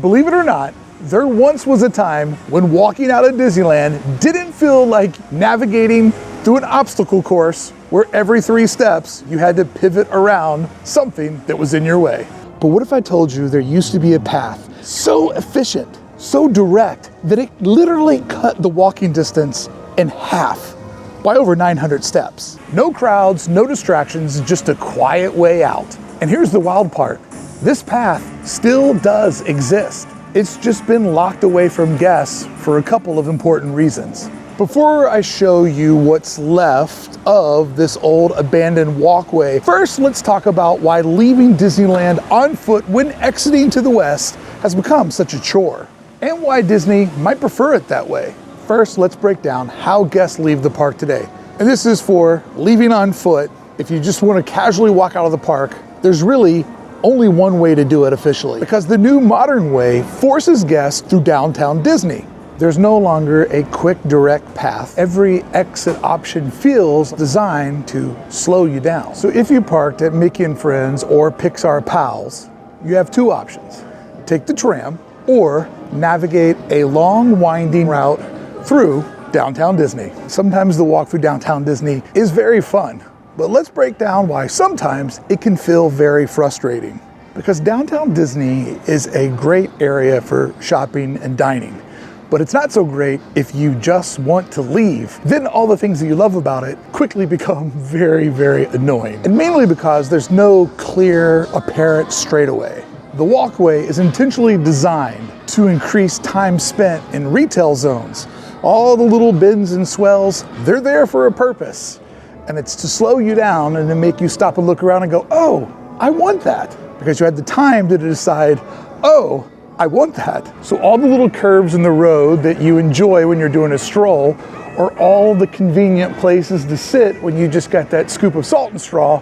Believe it or not, there once was a time when walking out of Disneyland didn't feel like navigating through an obstacle course where every 3 steps you had to pivot around something that was in your way. But what if I told you there used to be a path so efficient, so direct, that it literally cut the walking distance in half by over 900 steps? No crowds, no distractions, just a quiet way out. And here's the wild part. This path still does exist. It's just been locked away from guests for a couple of important reasons. Before I show you what's left of this old abandoned walkway, first let's talk about why leaving Disneyland on foot when exiting to the west has become such a chore, and why Disney might prefer it that way. First, let's break down how guests leave the park today. And this is for leaving on foot. If you just want to casually walk out of the park, there's really only one way to do it officially, because the new modern way forces guests through downtown Disney. There's no longer a quick, direct path. Every exit option feels designed to slow you down. So if you parked at Mickey and Friends or Pixar Pals, you have 2 options. Take the tram or navigate a long, winding route through downtown Disney. Sometimes the walk through downtown Disney is very fun, but let's break down why sometimes it can feel very frustrating. Because downtown Disney is a great area for shopping and dining, but it's not so great if you just want to leave. Then all the things that you love about it quickly become very, very annoying. And mainly because there's no clear, apparent straightaway. The walkway is intentionally designed to increase time spent in retail zones. All the little bends and swells, they're there for a purpose. And it's to slow you down and to make you stop and look around and go, oh, I want that. Because you had the time to decide, oh, I want that. So all the little curves in the road that you enjoy when you're doing a stroll, or all the convenient places to sit when you just got that scoop of salt and straw,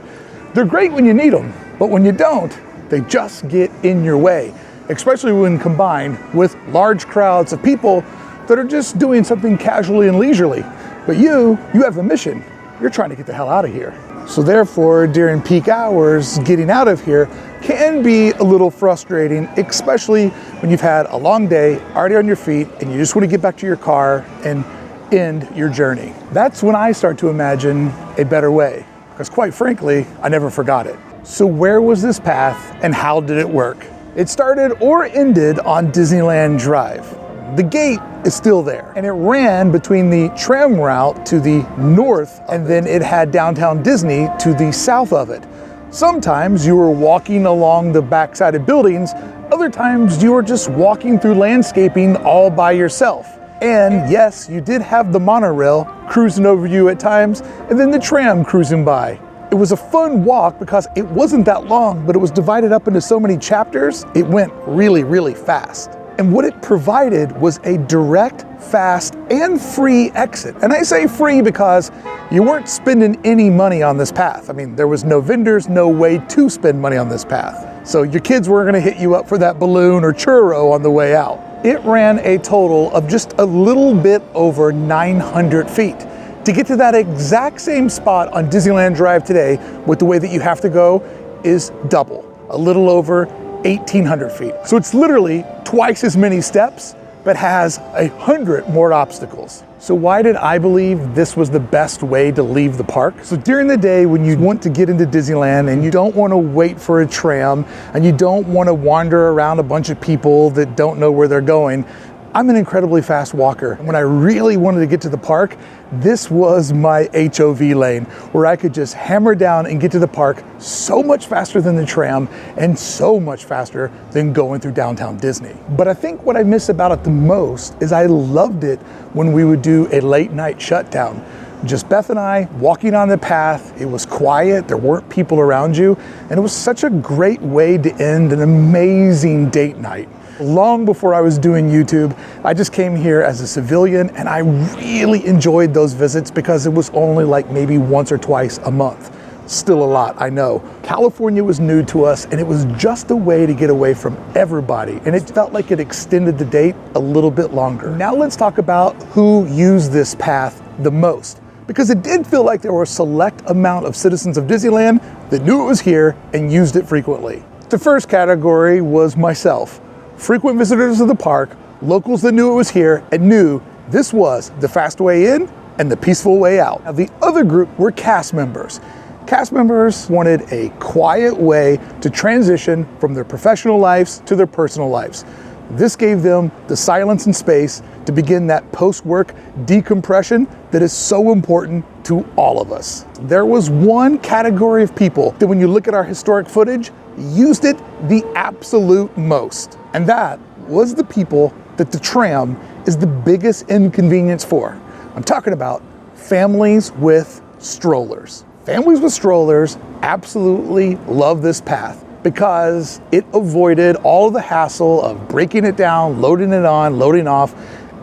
they're great when you need them. But when you don't, they just get in your way, especially when combined with large crowds of people that are just doing something casually and leisurely. But you have a mission. You're trying to get the hell out of here. So therefore, during peak hours, getting out of here can be a little frustrating, especially when you've had a long day already on your feet and you just want to get back to your car and end your journey. That's when I start to imagine a better way, because quite frankly, I never forgot it. So where was this path and how did it work? It started or ended on Disneyland Drive. The gate is still there, and it ran between the tram route to the north, and then it had downtown Disney to the south of it. Sometimes you were walking along the backside of buildings, other times you were just walking through landscaping all by yourself. And yes, you did have the monorail cruising over you at times, and then the tram cruising by. It was a fun walk because it wasn't that long, but it was divided up into so many chapters, it went really, really fast. And what it provided was a direct, fast, and free exit. And I say free because you weren't spending any money on this path. I mean, there was no vendors, no way to spend money on this path. So your kids weren't gonna hit you up for that balloon or churro on the way out. It ran a total of just a little bit over 900 feet. To get to that exact same spot on Disneyland Drive today, with the way that you have to go, is double, a little over 1,800 feet. So it's literally twice as many steps, but has 100 more obstacles. So why did I believe this was the best way to leave the park? So during the day when you want to get into Disneyland and you don't want to wait for a tram and you don't want to wander around a bunch of people that don't know where they're going, I'm an incredibly fast walker. When I really wanted to get to the park, this was my HOV lane where I could just hammer down and get to the park so much faster than the tram and so much faster than going through downtown Disney. But I think what I miss about it the most is I loved it when we would do a late night shutdown. Just Beth and I walking on the path. It was quiet, there weren't people around you, and it was such a great way to end an amazing date night. Long before I was doing YouTube, I just came here as a civilian and I really enjoyed those visits because it was only like maybe once or twice a month. Still a lot, I know. California was new to us and it was just a way to get away from everybody, and it felt like it extended the date a little bit longer. Now let's talk about who used this path the most, because it did feel like there were a select amount of citizens of Disneyland that knew it was here and used it frequently. The first category was myself. frequent visitors of the park, locals that knew it was here and knew this was the fast way in and the peaceful way out. Now, the other group were cast members. Cast members wanted a quiet way to transition from their professional lives to their personal lives. This gave them the silence and space to begin that post-work decompression that is so important to all of us. There was one category of people that, when you look at our historic footage, used it the absolute most. And that was the people that the tram is the biggest inconvenience for. I'm talking about families with strollers. Families with strollers absolutely love this path because it avoided all of the hassle of breaking it down, loading it on, loading off,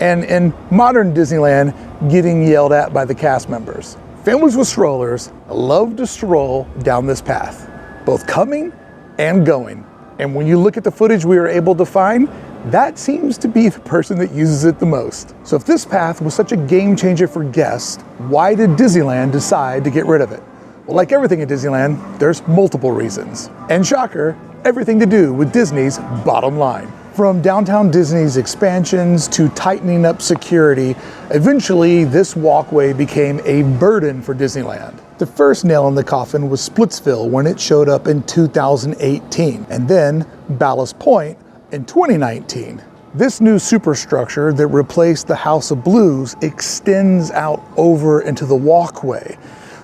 and in modern Disneyland, getting yelled at by the cast members. Families with strollers love to stroll down this path, both coming and going. And when you look at the footage we were able to find, that seems to be the person that uses it the most. So if this path was such a game changer for guests, why did Disneyland decide to get rid of it? Well, like everything at Disneyland, there's multiple reasons. And shocker, everything to do with Disney's bottom line. From Downtown Disney's expansions to tightening up security, eventually this walkway became a burden for Disneyland. The first nail in the coffin was Splitsville when it showed up in 2018, and then Ballast Point in 2019. This new superstructure that replaced the House of Blues extends out over into the walkway.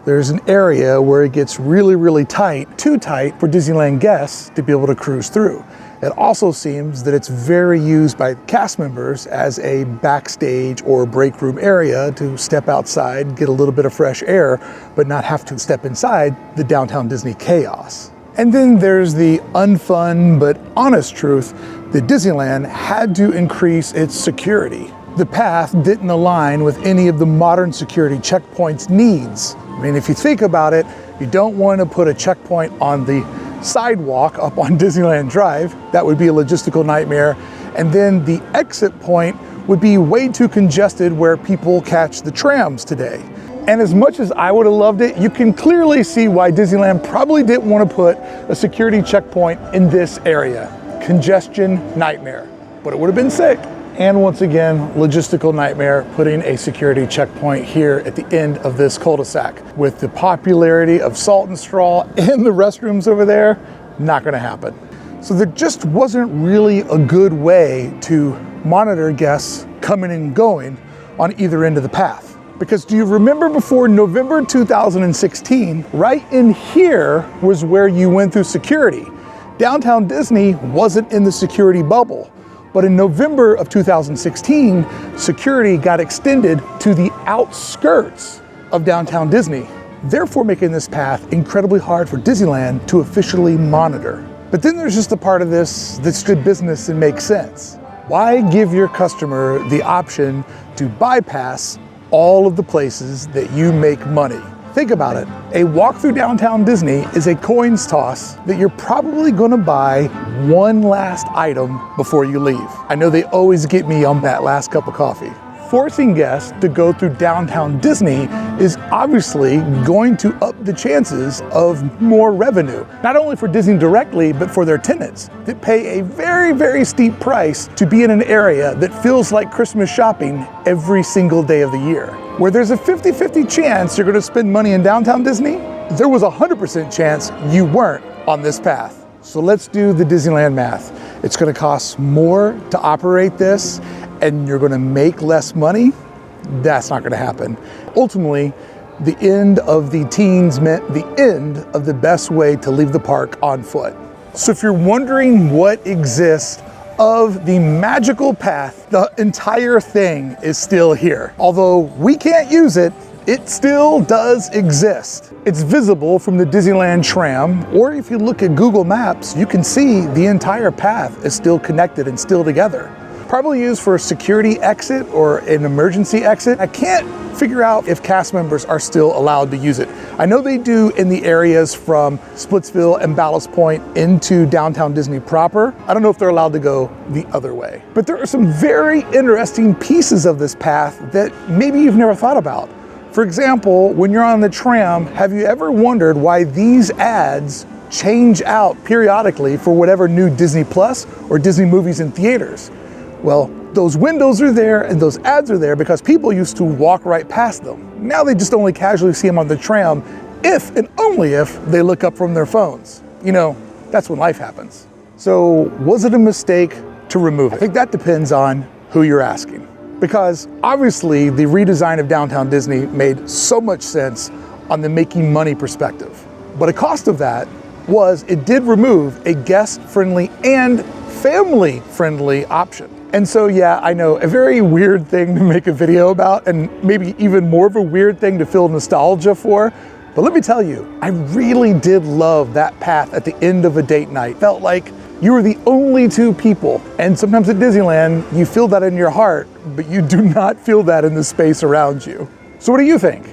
There's an area where it gets really, really tight, too tight for Disneyland guests to be able to cruise through. It also seems that it's very used by cast members as a backstage or break room area to step outside, get a little bit of fresh air, but not have to step inside the Downtown Disney chaos. And then there's the unfun but honest truth that Disneyland had to increase its security. The path didn't align with any of the modern security checkpoints' needs. I mean, if you think about it, you don't want to put a checkpoint on the sidewalk up on Disneyland Drive. That would be a logistical nightmare. And then the exit point would be way too congested where people catch the trams today. And as much as I would have loved it, you can clearly see why Disneyland probably didn't want to put a security checkpoint in this area. Congestion nightmare, but it would have been sick. And once again, logistical nightmare putting a security checkpoint here at the end of this cul-de-sac. With the popularity of Salt and Straw and the restrooms over there, not gonna happen. So there just wasn't really a good way to monitor guests coming and going on either end of the path. Because do you remember before November 2016, right in here was where you went through security. Downtown Disney wasn't in the security bubble. But in November of 2016, security got extended to the outskirts of Downtown Disney, therefore making this path incredibly hard for Disneyland to officially monitor. But then there's just a part of this that's good business and makes sense. Why give your customer the option to bypass all of the places that you make money? Think about it. A walk through Downtown Disney is a coins toss that you're probably gonna buy one last item before you leave. I know they always get me on that last cup of coffee. Forcing guests to go through Downtown Disney is obviously going to up the chances of more revenue, not only for Disney directly, but for their tenants that pay a very, very steep price to be in an area that feels like Christmas shopping every single day of the year. Where there's a 50-50 chance you're gonna spend money in Downtown Disney, there was a 100% chance you weren't on this path. So let's do the Disneyland math. It's gonna cost more to operate this and you're gonna make less money. That's not gonna happen. Ultimately, the end of the teens meant the end of the best way to leave the park on foot. So if you're wondering what exists of the magical path, the entire thing is still here. Although we can't use it, it still does exist. It's visible from the Disneyland tram, or if you look at Google Maps, you can see the entire path is still connected and still together. Probably used for a security exit or an emergency exit. I can't figure out if cast members are still allowed to use it. I know they do in the areas from Splitsville and Ballast Point into Downtown Disney proper. I don't know if they're allowed to go the other way. But there are some very interesting pieces of this path that maybe you've never thought about. For example, when you're on the tram, have you ever wondered why these ads change out periodically for whatever new Disney Plus or Disney movies in theaters. Well, those windows are there and those ads are there because people used to walk right past them. Now they just only casually see them on the tram if and only if they look up from their phones. You know, that's when life happens. So was it a mistake to remove it? I think that depends on who you're asking. Because obviously the redesign of Downtown Disney made so much sense on the making money perspective. But a cost of that was it did remove a guest-friendly and family-friendly option. And so yeah, I know, a very weird thing to make a video about, and maybe even more of a weird thing to feel nostalgia for. But let me tell you, I really did love that path at the end of a date night. Felt like you were the only two people. And sometimes at Disneyland, you feel that in your heart, but you do not feel that in the space around you. So what do you think?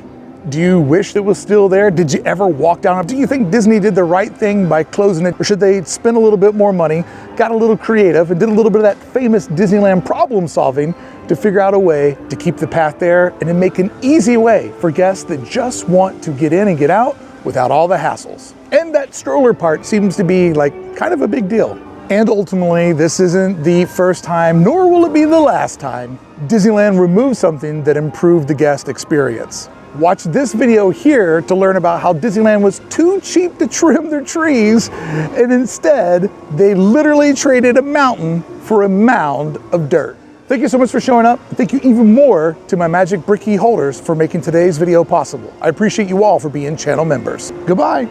Do you wish it was still there? Did you ever walk down it? Do you think Disney did the right thing by closing it? Or should they spend a little bit more money, got a little creative, and did a little bit of that famous Disneyland problem solving to figure out a way to keep the path there and to make an easy way for guests that just want to get in and get out without all the hassles? And that stroller part seems to be like kind of a big deal. And ultimately, this isn't the first time, nor will it be the last time, Disneyland removed something that improved the guest experience. Watch this video here to learn about how Disneyland was too cheap to trim their trees, and instead, they literally traded a mountain for a mound of dirt. Thank you so much for showing up. Thank you even more to my Magic Brickey holders for making today's video possible. I appreciate you all for being channel members. Goodbye.